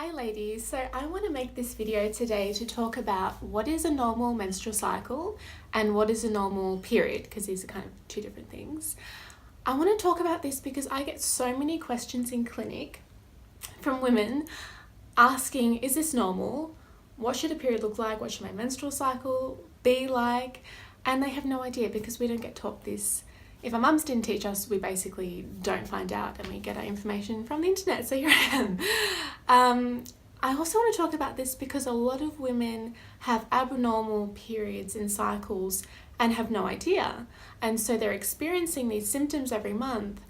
Hi ladies, so I want to make this video today to talk about what is a normal menstrual cycle and what is a normal period, because these are kind of two different things. I want to talk about this because I get so many questions in clinic from women asking, is this normal? What should a period look like? What should my menstrual cycle be like? And they have no idea because we don't get taught this. If our mums didn't teach us, we basically don't find out and we get our information from the internet, so here I am. I also want to talk about this because a lot of women have abnormal periods and cycles and have no idea. And so they're experiencing these symptoms every month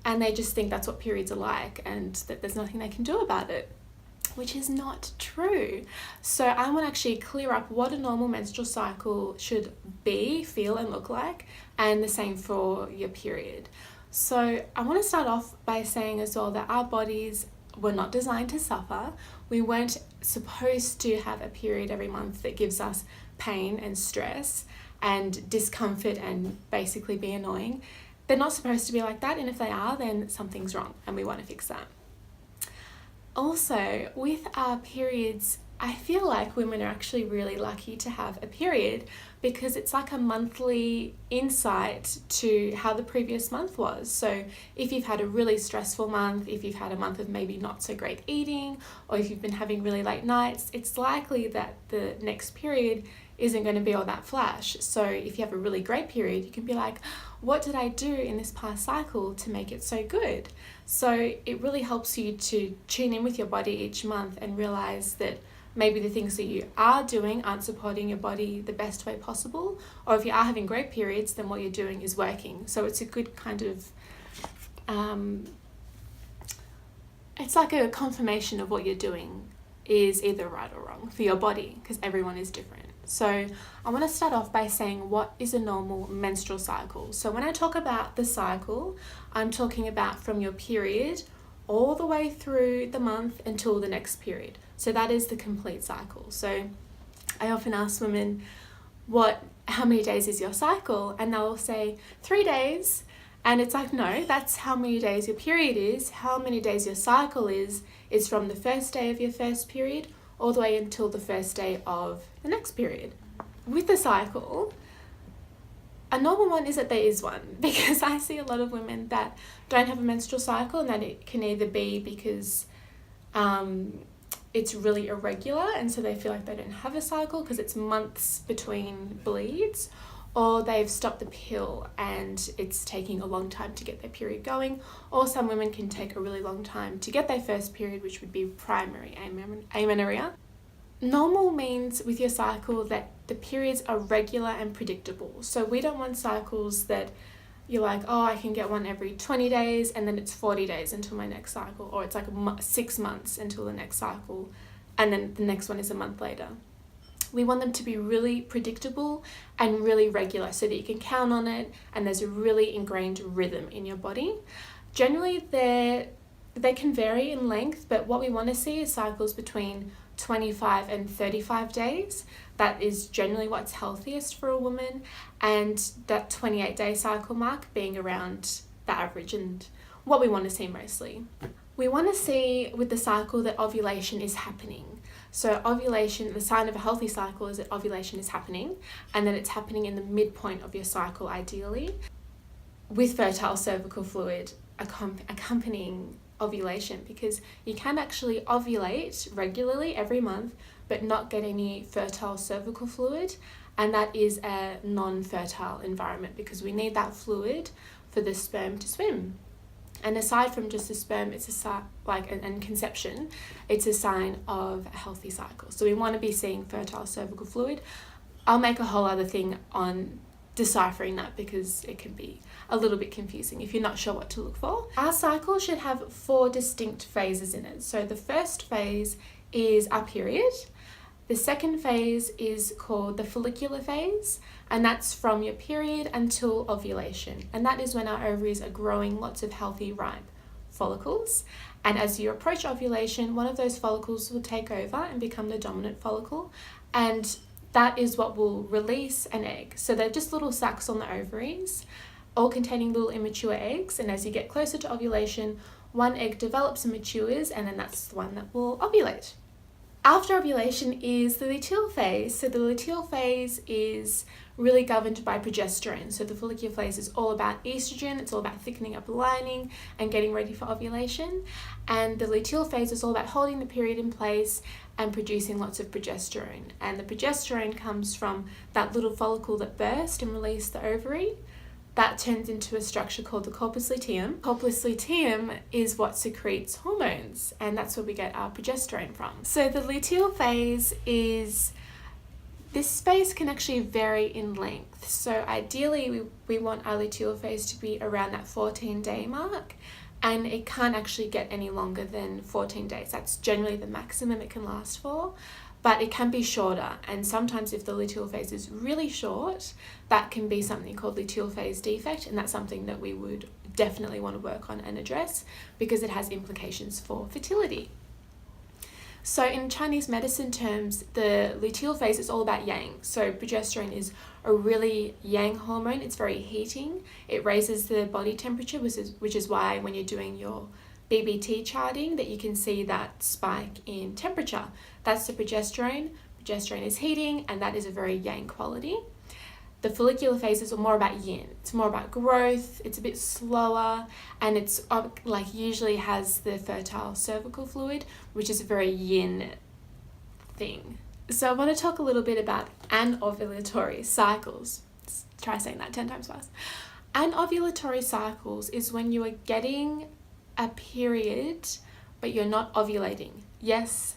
and they just think that's what periods are like and that there's nothing they can do about it, which is not true. So I want to actually clear up what a normal menstrual cycle should be, feel and look like, and the same for your period. So I want to start off by saying as well that our bodies were not designed to suffer. We weren't supposed to have a period every month that gives us pain and stress and discomfort and basically be annoying. They're not supposed to be like that, and if they are, then something's wrong and we want to fix that. Also, with our periods, I feel like women are actually really lucky to have a period because it's like a monthly insight to how the previous month was. So if you've had a really stressful month, if you've had a month of maybe not so great eating, or if you've been having really late nights, it's likely that the next period isn't going to be all that flash. So if you have a really great period, you can be like, what did I do in this past cycle to make it so good? So it really helps you to tune in with your body each month and realize that maybe the things that you are doing aren't supporting your body the best way possible, or if you are having great periods, then what you're doing is working. So it's a good kind of it's like a confirmation of what you're doing is either right or wrong for your body, because everyone is different. So I want to start off by saying what is a normal menstrual cycle. So when I talk about the cycle, I'm talking about from your period all the way through the month until the next period. So that is the complete cycle. So I often ask women, how many days is your cycle? And they'll say 3 days. And it's like, no, that's how many days your period is. How many days your cycle is from the first day of your first period all the way until the first day of the next period. With the cycle, a normal one is that there is one, because I see a lot of women that don't have a menstrual cycle, and that it can either be because it's really irregular and so they feel like they don't have a cycle because it's months between bleeds, or they've stopped the pill and it's taking a long time to get their period going, or some women can take a really long time to get their first period, which would be primary amenorrhea. Normal means with your cycle that the periods are regular and predictable. So we don't want cycles that you're like, oh, I can get one every 20 days and then it's 40 days until my next cycle, or it's like 6 months until the next cycle and then the next one is a month later. We want them to be really predictable and really regular so that you can count on it and there's a really ingrained rhythm in your body. Generally, they can vary in length, but what we want to see is cycles between 25 and 35 days. That is generally what's healthiest for a woman, and that 28-day cycle mark being around the average and what we want to see mostly. We want to see with the cycle that ovulation is happening. So ovulation, the sign of a healthy cycle is that ovulation is happening, and that it's happening in the midpoint of your cycle ideally, with fertile cervical fluid accompanying ovulation, because you can actually ovulate regularly every month but not get any fertile cervical fluid, and that is a non-fertile environment because we need that fluid for the sperm to swim. And aside from just the sperm, it's and conception, it's a sign of a healthy cycle. So we want to be seeing fertile cervical fluid. I'll make a whole other thing on deciphering that because it can be a little bit confusing if you're not sure what to look for. Our cycle should have 4 distinct phases in it. So the first phase is our period. The second phase is called the follicular phase, and that's from your period until ovulation. And that is when our ovaries are growing lots of healthy, ripe follicles. And as you approach ovulation, one of those follicles will take over and become the dominant follicle. And that is what will release an egg. So they're just little sacs on the ovaries, all containing little immature eggs. And as you get closer to ovulation, one egg develops and matures, and then that's the one that will ovulate. After ovulation is the luteal phase. So the luteal phase is really governed by progesterone. So the follicular phase is all about estrogen, it's all about thickening up the lining and getting ready for ovulation. And the luteal phase is all about holding the period in place and producing lots of progesterone. And the progesterone comes from that little follicle that burst and released the ovary. That turns into a structure called the corpus luteum. Corpus luteum is what secretes hormones, and that's where we get our progesterone from. So the luteal phase is, this phase can actually vary in length. So ideally we want our luteal phase to be around that 14-day mark, and it can't actually get any longer than 14 days. That's generally the maximum it can last for. But it can be shorter, and sometimes if the luteal phase is really short, that can be something called luteal phase defect, and that's something that we would definitely want to work on and address because it has implications for fertility. So in Chinese medicine terms, the luteal phase is all about yang. So progesterone is a really yang hormone. It's very heating. It raises the body temperature, which is why when you're doing your BBT charting that you can see that spike in temperature. That's the progesterone. Progesterone is heating, and that is a very yang quality. The follicular phase is more about yin. It's more about growth. It's a bit slower, and it's like usually has the fertile cervical fluid, which is a very yin thing. So I want to talk a little bit about anovulatory cycles. Let's try saying that 10 times fast. Anovulatory cycles is when you are getting a period but you're not ovulating. Yes,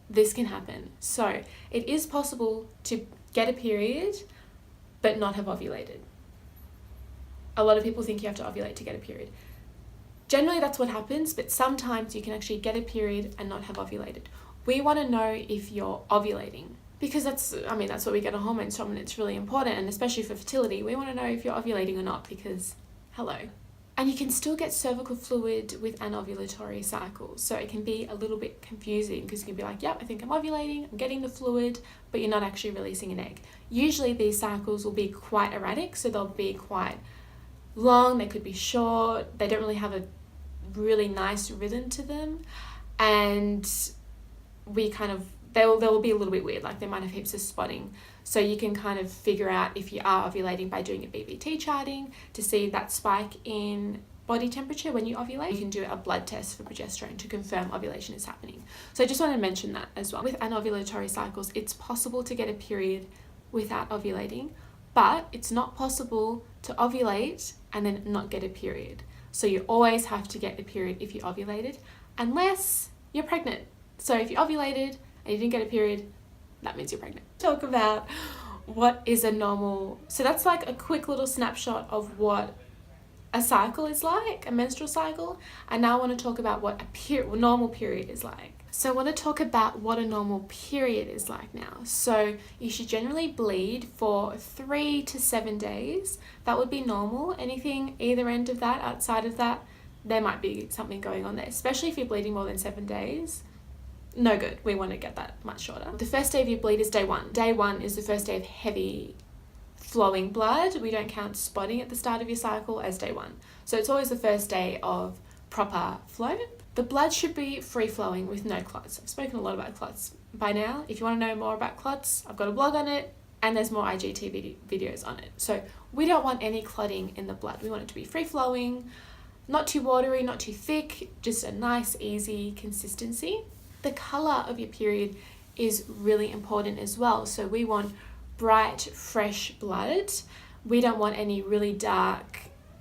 this can happen. So it is possible to get a period but not have ovulated. A lot of people think you have to ovulate to get a period. Generally that's what happens, but sometimes you can actually get a period and not have ovulated. We want to know if you're ovulating because that's what we get our hormones from, and it's really important, and especially for fertility, we want to know if you're ovulating or not because, hello. And you can still get cervical fluid with anovulatory cycles. So it can be a little bit confusing because you can be like, yep, I think I'm ovulating, I'm getting the fluid, but you're not actually releasing an egg. Usually these cycles will be quite erratic, so they'll be quite long, they could be short, they don't really have a really nice rhythm to them. And they will be a little bit weird, like they might have heaps of spotting. So you can kind of figure out if you are ovulating by doing a BBT charting to see that spike in body temperature when you ovulate. You can do a blood test for progesterone to confirm ovulation is happening. So I just want to mention that as well. With anovulatory cycles, it's possible to get a period without ovulating, but it's not possible to ovulate and then not get a period. So you always have to get a period if you ovulated, unless you're pregnant. So if you ovulated and you didn't get a period, that means you're pregnant. Talk about what is a normal, so that's like a quick little snapshot of what a cycle is like, a menstrual cycle. And now I want to talk about what a normal period is like. So I want to talk about what a normal period is like now. So you should generally bleed for 3 to 7 days. That would be normal. Anything either end of that, outside of that, there might be something going on there, especially if you're bleeding more than 7 days. No good. We want to get that much shorter. The first day of your bleed is day 1. Day 1 is the first day of heavy flowing blood. We don't count spotting at the start of your cycle as day 1. So it's always the first day of proper flow. The blood should be free flowing with no clots. I've spoken a lot about clots by now. If you want to know more about clots, I've got a blog on it and there's more IGTV videos on it. So we don't want any clotting in the blood. We want it to be free flowing, not too watery, not too thick, just a nice, easy consistency. The color of your period is really important as well. So we want bright, fresh blood. We don't want any really dark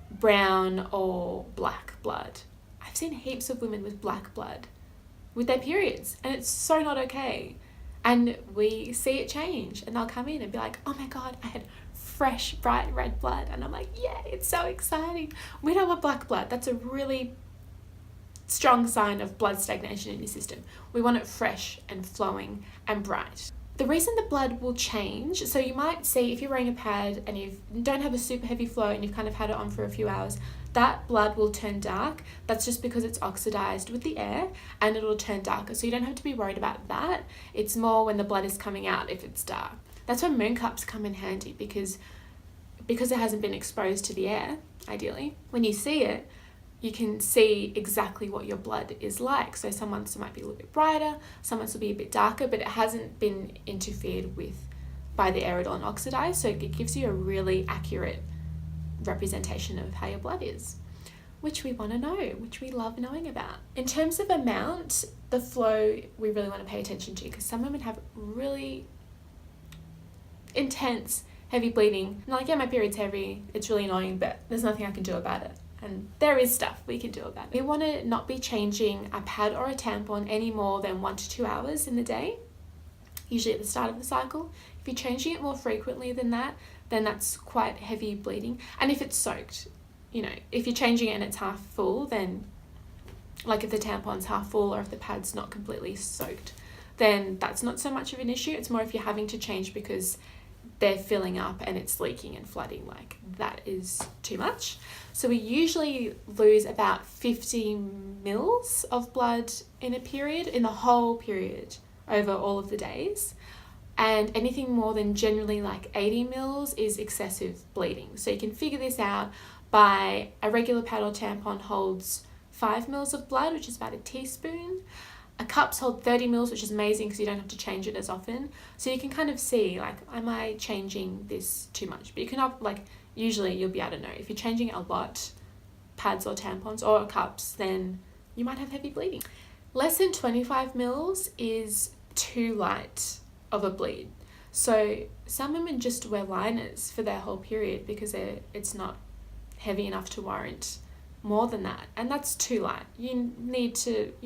brown or black blood. I've seen heaps of women with black blood with their periods, and it's so not okay. And we see it change, and they'll come in and be like, oh my God, I had fresh, bright red blood. And I'm like, yeah, it's so exciting. We don't want black blood. That's a really strong sign of blood stagnation in your system. We want it fresh and flowing and bright. The reason the blood will change, so you might see if you're wearing a pad and you don't have a super heavy flow and you've kind of had it on for a few hours, that blood will turn dark. That's just because it's oxidized with the air and it'll turn darker. So you don't have to be worried about that. It's more when the blood is coming out if it's dark. That's when moon cups come in handy because it hasn't been exposed to the air, ideally. When you see it, you can see exactly what your blood is like. So some months it might be a little bit brighter, some months will be a bit darker, but it hasn't been interfered with by the aerodol and oxidized, so it gives you a really accurate representation of how your blood is, which we want to know, which we love knowing about. In terms of amount, the flow we really want to pay attention to, because some women have really intense, heavy bleeding. And like, yeah, my period's heavy, it's really annoying, but there's nothing I can do about it. And there is stuff we can do about it. We want to not be changing a pad or a tampon any more than 1 to 2 hours in the day, usually at the start of the cycle. If you're changing it more frequently than that, then that's quite heavy bleeding. And if it's soaked, you know, if you're changing it and it's half full, then like if the tampon's half full or if the pad's not completely soaked, then that's not so much of an issue. It's more if you're having to change because they're filling up and it's leaking and flooding, like that is too much. So we usually lose about 50 mils of blood in a period, in the whole period, over all of the days. And anything more than generally like 80 mils is excessive bleeding. So you can figure this out by a regular pad or tampon holds 5 mils of blood, which is about a teaspoon. A cups hold 30 mils, which is amazing because you don't have to change it as often. So you can kind of see, like, am I changing this too much? But you can, like, usually you'll be able to know. If you're changing it a lot, pads or tampons or cups, then you might have heavy bleeding. Less than 25 mils is too light of a bleed. So some women just wear liners for their whole period because it's not heavy enough to warrant more than that, and that's too light. You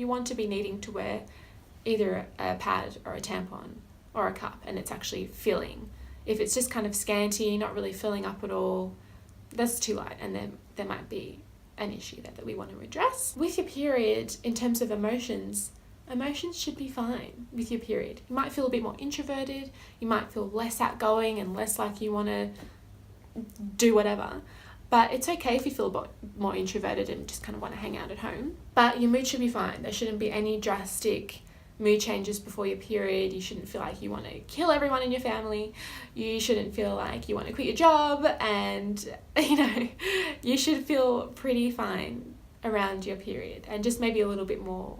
want to be needing to wear either a pad or a tampon or a cup, and it's actually filling. If it's just kind of scanty, not really filling up at all, that's too light, and then there might be an issue there that we want to address. With your period, in terms of emotions should be fine with your period. You might feel a bit more introverted, you might feel less outgoing and less like you want to do whatever. But it's okay if you feel a bit more introverted and just kind of want to hang out at home. But your mood should be fine. There shouldn't be any drastic mood changes before your period. You shouldn't feel like you want to kill everyone in your family. You shouldn't feel like you want to quit your job. And, you should feel pretty fine around your period. And just maybe a little bit more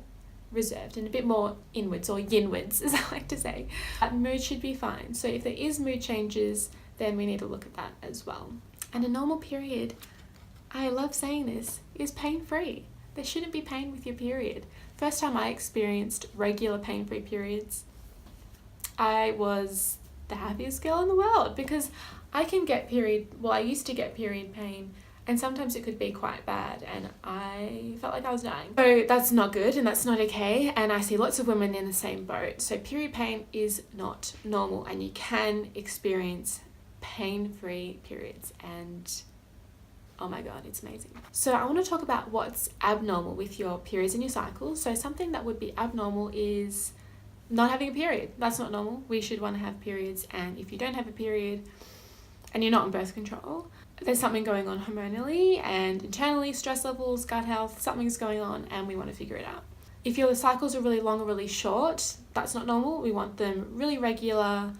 reserved and a bit more inwards, or yinwards, as I like to say. Mood should be fine. So if there is mood changes, then we need to look at that as well. And a normal period, I love saying this, is pain-free. There shouldn't be pain with your period. First time I experienced regular pain-free periods, I was the happiest girl in the world, because I used to get period pain, and sometimes it could be quite bad, and I felt like I was dying. So that's not good, and that's not okay, and I see lots of women in the same boat. So period pain is not normal, and you can experience pain-free periods, and oh my god, it's amazing. So I want to talk about what's abnormal with your periods and your cycles. So something that would be abnormal is not having a period. That's not normal. We should want to have periods, and if you don't have a period and you're not on birth control, there's something going on hormonally and internally, stress levels, gut health, something's going on, and we want to figure it out. If your cycles are really long or really short, that's not normal. We want them really regular,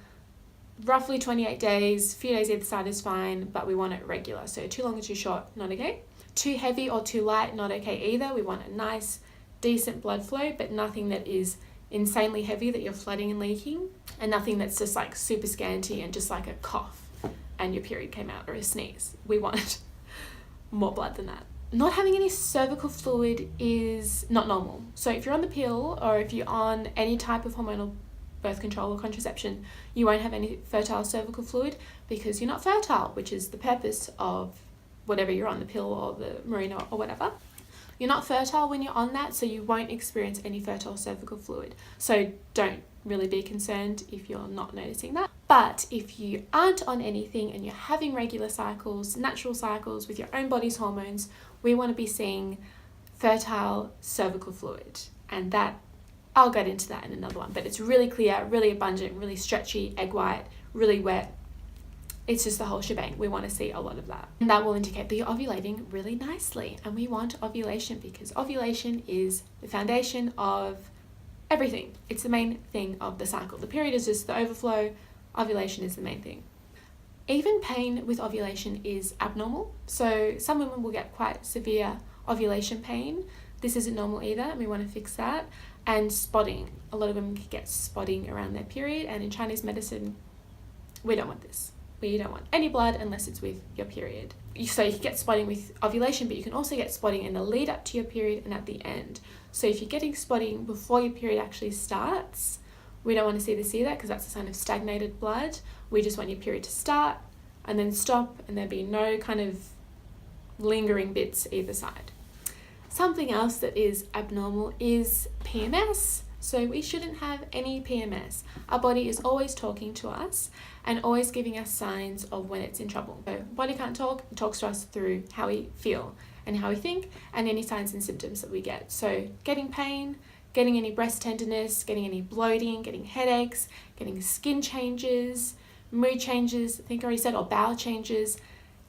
roughly 28 days, few days either side is fine, but we want it regular. So too long or too short, not okay. Too heavy or too light, not okay either. We want a nice, decent blood flow, but nothing that is insanely heavy that you're flooding and leaking, and nothing that's just like super scanty and just like a cough and your period came out, or a sneeze. We want more blood than that. Not having any cervical fluid is not normal. So if you're on the pill, or if you're on any type of hormonal birth control or contraception, you won't have any fertile cervical fluid because you're not fertile, which is the purpose of whatever you're on, the pill or the Mirena or whatever. You're not fertile when you're on that, so you won't experience any fertile cervical fluid. So don't really be concerned if you're not noticing that. But if you aren't on anything and you're having regular cycles, natural cycles with your own body's hormones, we want to be seeing fertile cervical fluid. And that, I'll get into that in another one, but it's really clear, really abundant, really stretchy, egg white, really wet. It's just the whole shebang. We want to see a lot of that. And that will indicate that you're ovulating really nicely. And we want ovulation because ovulation is the foundation of everything. It's the main thing of the cycle. The period is just the overflow. Ovulation is the main thing. Even pain with ovulation is abnormal. So some women will get quite severe ovulation pain. This isn't normal either, and we want to fix that. And spotting. A lot of women can get spotting around their period, and in Chinese medicine, we don't want this. We don't want any blood unless it's with your period. So you can get spotting with ovulation, but you can also get spotting in the lead up to your period and at the end. So if you're getting spotting before your period actually starts, we don't want to see this either, because that's a sign of stagnated blood. We just want your period to start and then stop, and there be no kind of lingering bits either side. Something else that is abnormal is PMS. So we shouldn't have any PMS. Our body is always talking to us and always giving us signs of when it's in trouble. So body can't talk, it talks to us through how we feel and how we think and any signs and symptoms that we get. So getting pain, getting any breast tenderness, getting any bloating, getting headaches, getting skin changes, mood changes, I think I already said, or bowel changes.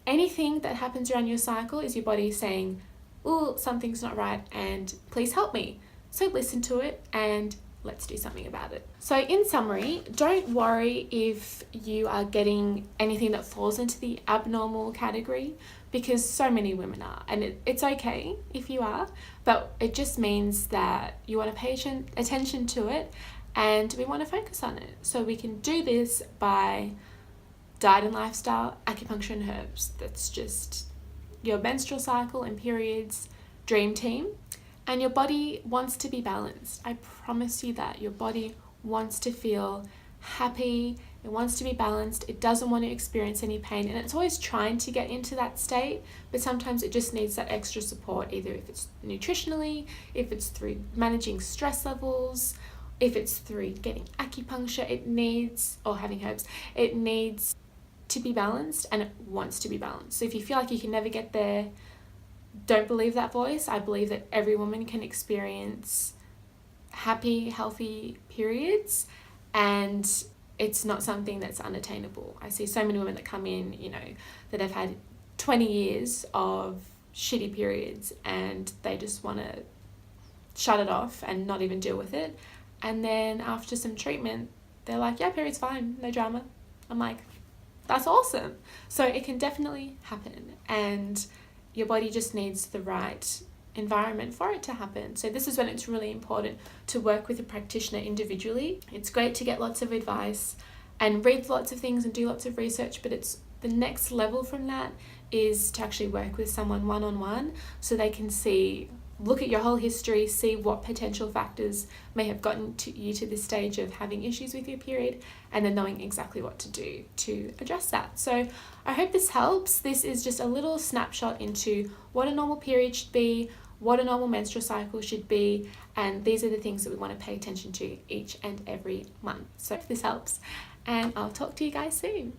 Anything that happens around your cycle is your body saying, oh, something's not right and please help me. So listen to it and let's do something about it. So in summary, don't worry if you are getting anything that falls into the abnormal category, because so many women are, and it's okay if you are, but it just means that you want to pay attention to it and we want to focus on it. So we can do this by diet and lifestyle, acupuncture and herbs. That's just your menstrual cycle and periods dream team. And your body wants to be balanced. I promise you that. Your body wants to feel happy. It wants to be balanced. It doesn't want to experience any pain. And it's always trying to get into that state. But sometimes it just needs that extra support, either if it's nutritionally, if it's through managing stress levels, if it's through getting acupuncture, it needs, or having herbs, it needs to be balanced, and it wants to be balanced. So if you feel like you can never get there, don't believe that voice. I believe that every woman can experience happy, healthy periods, and it's not something that's unattainable. I see so many women that come in, that have had 20 years of shitty periods and they just want to shut it off and not even deal with it. And then after some treatment, they're like, yeah, period's fine, no drama. I'm like, that's awesome. So it can definitely happen, and your body just needs the right environment for it to happen. So this is when it's really important to work with a practitioner individually. It's great to get lots of advice and read lots of things and do lots of research, but it's the next level from that is to actually work with someone one-on-one, so they can look at your whole history, see what potential factors may have gotten you to this stage of having issues with your period, and then knowing exactly what to do to address that. So I hope this helps. This is just a little snapshot into what a normal period should be, what a normal menstrual cycle should be, and these are the things that we want to pay attention to each and every month. So if this helps, and I'll talk to you guys soon.